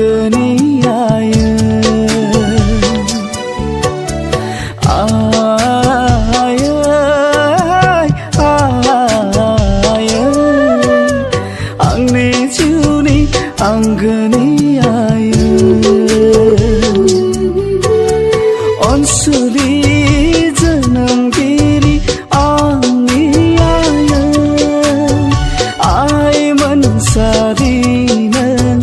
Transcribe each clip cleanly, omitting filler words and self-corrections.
Anggeni aye Angni juni anggeni aye Onsuli janam giri angni aye Ai mansari nang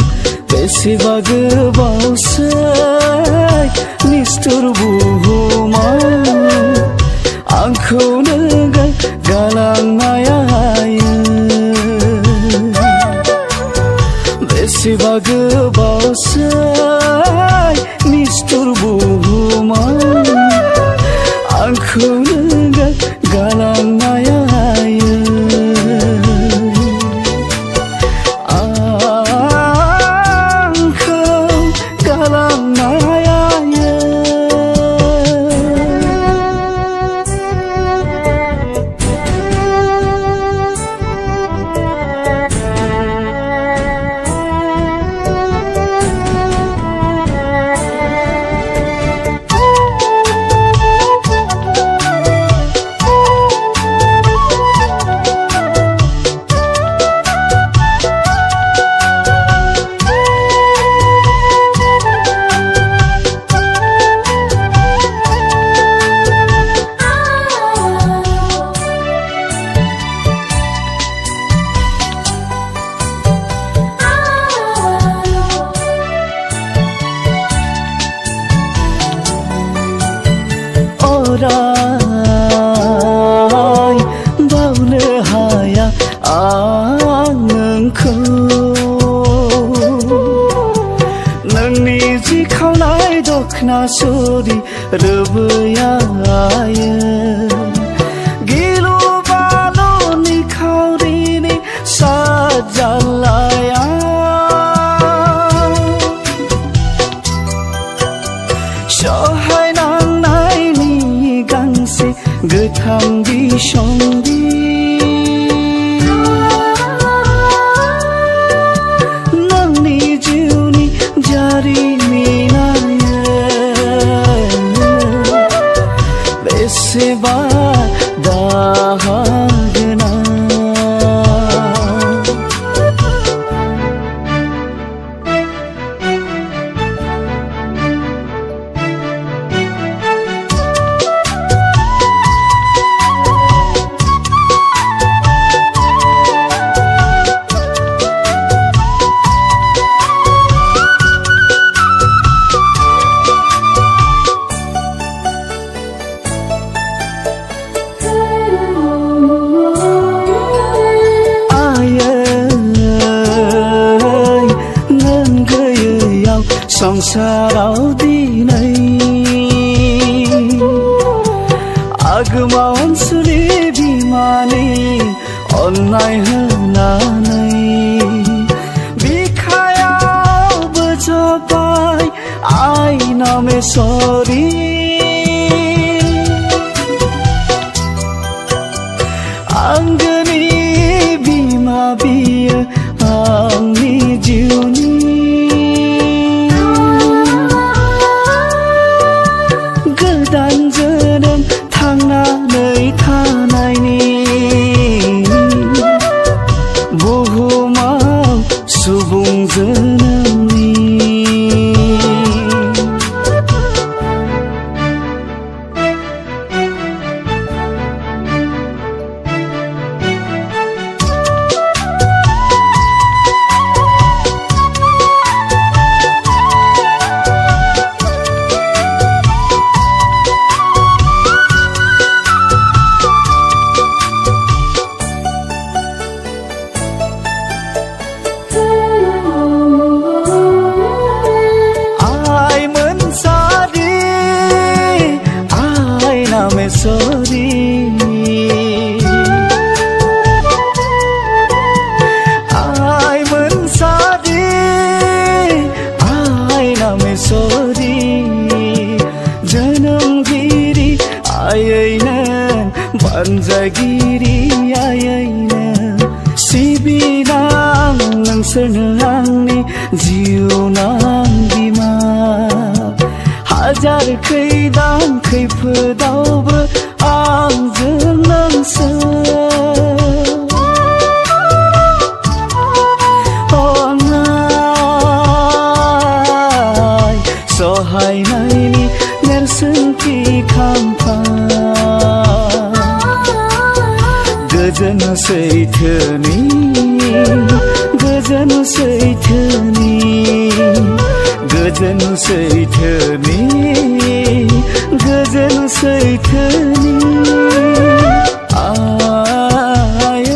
besi bagabau say Nistur buhuma angkau naga galang ayah besi bagabau say Nistur buhuma angkau naga galang ayah Rai bauna haya nangkau Nangni jikau lai dokna suri rebaya Gilu balo ni kau rini sajalaya Shohai nang nai ni gangse getang di shongdi Nang ni juni jari minaya Beseba dahagna Sangsarau dinai Agamawan suli bimani Onnai hananai Bikayau bejabai Ai name sorry Anggeni bima biya Angni juni Subung janamni sorry Ai mensadi Ai name sorry Janam giri ayayna banjagiri ayayna Sibinang nang नोंसोरनो आंनि जिउनां बिमा हाजार खैदां खैफोदावबो आंजों नोंसोर अननाय सहायनायनि नेरसोनथि खाम्फा गोजोन सैथोनि गोजोन सैथोनि गोजोन सैथोनि गोजोन सैथोनि आय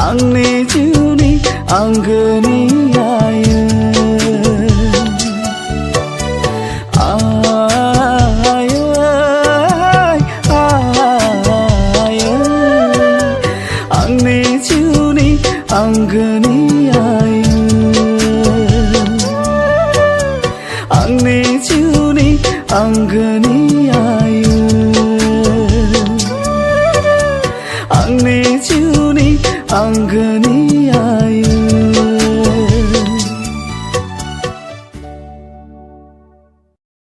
आंनि जिउनि आंगोनि आय आंनि जिउनि आंगोनि आय आंनि जिउनि आंगोनि आय आंनि जिउनि आंगोनि आय